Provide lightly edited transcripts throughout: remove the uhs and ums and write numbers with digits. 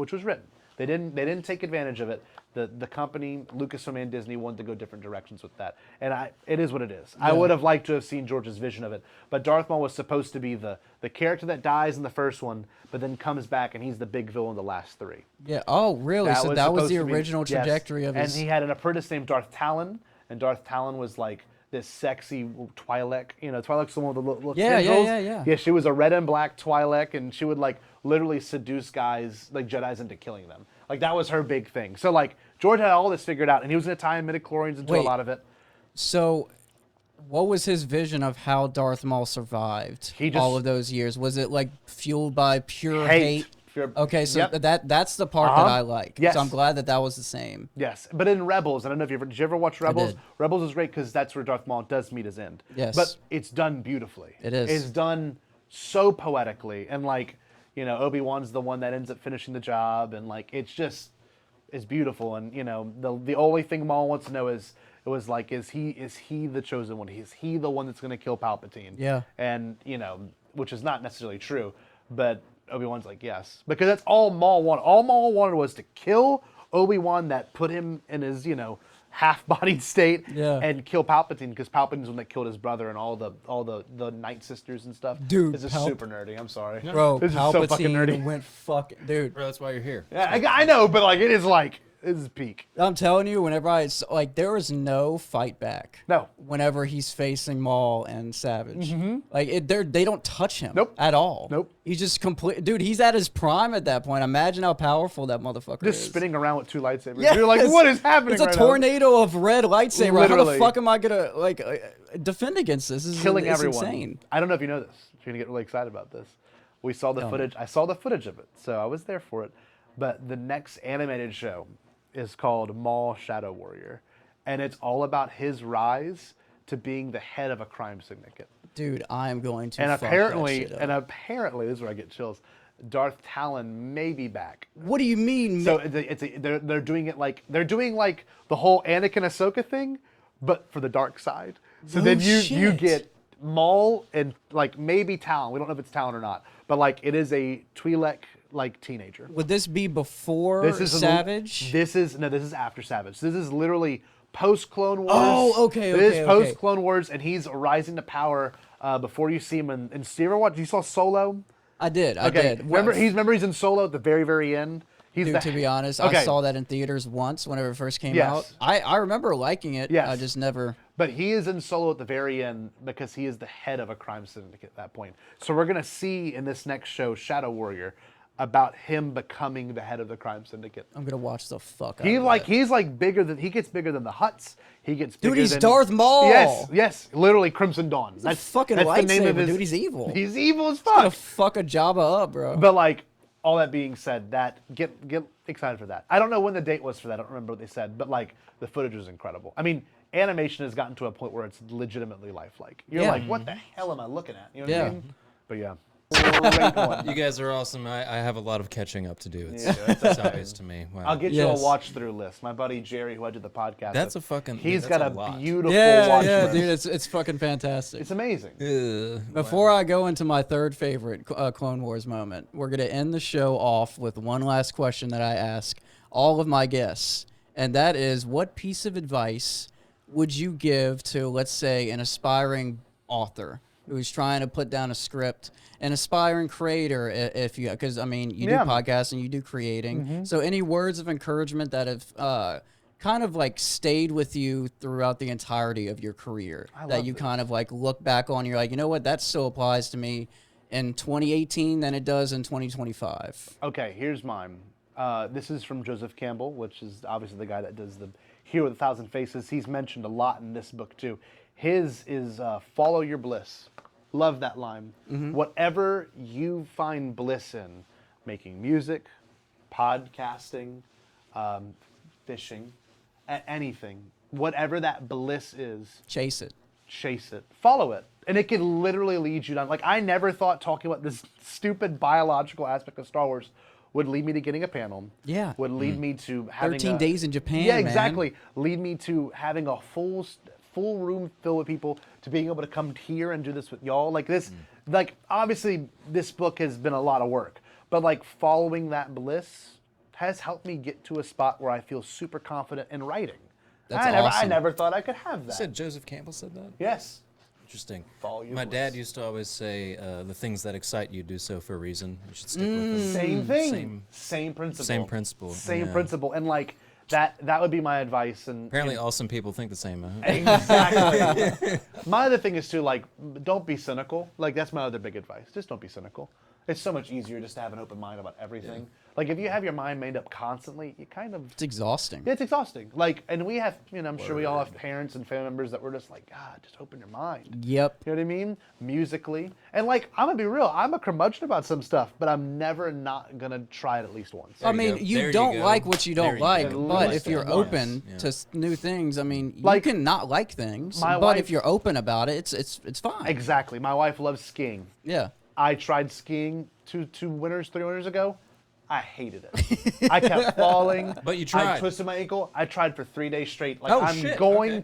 which was written. They didn't take advantage of it. The company, Lucasfilm and Disney, wanted to go different directions with that. And it is what it is. Yeah. I would have liked to have seen George's vision of it. But Darth Maul was supposed to be the character that dies in the first one, but then comes back and he's the big villain in the last three. Yeah. Oh, really? So that was the original trajectory of his... And he had an apprentice named Darth Talon, and Darth Talon was like this sexy Twi'lek. You know, Twi'lek's the one with the little tendrils. Yeah, she was a red and black Twi'lek, and she would like literally seduce guys, like Jedis, into killing them. Like, that was her big thing. So, like, George had all this figured out, and he was going to tie in midichlorians into a lot of it. So, what was his vision of how Darth Maul survived all of those years? Was it, like, fueled by pure hate? Okay, so that's the part that I like. Yes. So I'm glad that was the same. Yes, but in Rebels, I don't know if did you ever watch Rebels? Rebels is great because that's where Darth Maul does meet his end. Yes. But it's done beautifully. It is. It's done so poetically, and like, you know, Obi-Wan's the one that ends up finishing the job, and like, it's beautiful. And you know, the only thing Maul wants to know is, it was like, is he the chosen one? Is he the one that's going to kill Palpatine? Yeah. And you know, which is not necessarily true, but Obi-Wan's like, yes, because that's all Maul wanted. All Maul wanted was to kill Obi-Wan, that put him in his, you know, half-bodied state, and kill Palpatine, because Palpatine's the one that killed his brother and all the Night Sisters and stuff. Dude, this is super nerdy. I'm sorry, bro. This Palpatine is so fucking nerdy. Went fucking, dude. Bro, that's why you're here. Yeah, I know, but like, it is like, this is peak. I'm telling you, whenever there was no fight back. No. Whenever he's facing Maul and Savage, like they don't touch him. Nope. At all. Nope. He's just complete, dude. He's at his prime at that point. Imagine how powerful that motherfucker is. Just spinning around with two lightsabers. Yes. You're like, what is happening? It's a tornado of red lightsaber. Literally. How the fuck am I gonna defend against this? This is killing everyone. Insane. I don't know if you know this. You're gonna get really excited about this. We saw the footage. I saw the footage of it, so I was there for it. But the next animated show is called MAUL Shadow Warrior, and it's all about his rise to being the head of a crime syndicate. Dude, I am going to. And fuck that shit up. apparently, this is where I get chills. Darth Talon may be back. What do you mean? So they're doing it like the whole Anakin Ahsoka thing, but for the dark side. So then you get Maul and like maybe Talon. We don't know if it's Talon or not, but like it is a Twi'lek like teenager. Would this be before Savage? This is after Savage. This is literally post Clone Wars. Oh, okay. This is post Clone Wars, and he's rising to power before you see him in Steve. You saw Solo? I did. Remember he's in Solo at the very, very end. Dude, to be honest, I saw that in theaters once whenever it first came out. I remember liking it. Yes. I just never. But he is in Solo at the very end because he is the head of a crime syndicate at that point. So we're gonna see in this next show, Shadow Warrior, about him becoming the head of the crime syndicate. I'm gonna watch the fuck out of that. He's like bigger than he gets bigger than the Hutts. He gets bigger. Dude, he's Darth Maul. Yes, literally Crimson Dawn. That's fucking lightsaber, the name of dude. He's evil. He's evil as fuck. He's gonna fuck a Jabba up, bro. But like, all that being said, get excited for that. I don't know when the date was for that. I don't remember what they said, but like the footage was incredible. I mean, animation has gotten to a point where it's legitimately lifelike. You're like, what the hell am I looking at? You know what I mean? But yeah. You guys are awesome. I have a lot of catching up to do. It's obvious to me. Wow. I'll get you a watch through list. My buddy Jerry, who I did the podcast he's got a beautiful watch list. Dude, it's fucking fantastic. It's amazing. Before I go into my third favorite Clone Wars moment, we're gonna end the show off with one last question that I ask all of my guests, and that is, what piece of advice would you give to, let's say, an aspiring author who's trying to put down a script, an aspiring creator, because I mean, you do podcasts and you do creating. So any words of encouragement that have kind of like stayed with you throughout the entirety of your career, that you kind of like look back on, you're like, you know what, that still applies to me in 2018 than it does in 2025. Okay, here's mine. This is from Joseph Campbell, which is obviously the guy that does the Hero with 1,000 Faces. He's mentioned a lot in this book too. His is follow your bliss. Love that line. Whatever you find bliss in, making music, podcasting, fishing, anything, whatever that bliss is, chase it. Follow it. And it can literally lead you down. Like, I never thought talking about this stupid biological aspect of Star Wars would lead me to getting a panel. Yeah. Would lead me to having 13 days in Japan, Yeah, exactly. Lead me to having a full room filled with people, to being able to come here and do this with y'all. Like this, like obviously this book has been a lot of work, but like following that bliss has helped me get to a spot where I feel super confident in writing. That's I awesome. never thought I could have You that. said Joseph Campbell said that? Yes. Interesting. Follow your My bliss. dad used to always say, the things that excite you do so for a reason. You should stick with them. Same thing. Same principle. Same principle. Same yeah. principle. And like that would be my advice. And Apparently, awesome people think the same. Huh? exactly. My other thing is to like, don't be cynical. Like that's my other big advice. Just don't be cynical. It's so much easier just to have an open mind about everything. Like if you have your mind made up constantly, you kind of It's exhausting. it's exhausting. Like, and we have, I'm sure we all have parents and family members that were just like, God, just open your mind. Yep. You know what I mean? Musically. And like, I'm gonna be real, I'm a curmudgeon about some stuff, but I'm never not gonna try it at least once. I mean, go. There you you don't go. like what you There don't you go. like, At but least if you're once. open Yeah. to new things, I mean, you Like, can not like things, my but wife- if you're open about it, it's fine. Exactly. My wife loves skiing. Yeah. I tried skiing 3 winters ago. I hated it. I kept falling. But you I tried. twisted my ankle. I tried for 3 days straight. Like Oh, I'm shit. going Okay.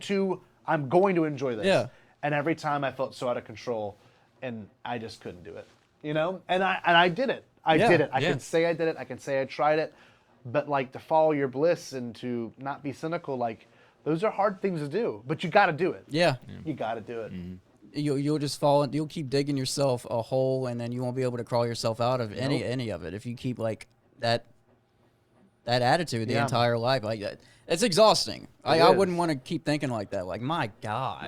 to enjoy this. Yeah. And every time I felt so out of control, and I just couldn't do it. And I did it. I Yeah. did it. I Yeah. can say I did it. I can say I tried it. But like to follow your bliss and to not be cynical, like those are hard things to do. But you got to do it. Yeah. You got to do it. You'll just fall. You'll keep digging yourself a hole, and then you won't be able to crawl yourself out of any of it if you keep like that attitude the Yeah. entire life. Like that, it's exhausting. I is. wouldn't want to keep thinking like that. Like my God.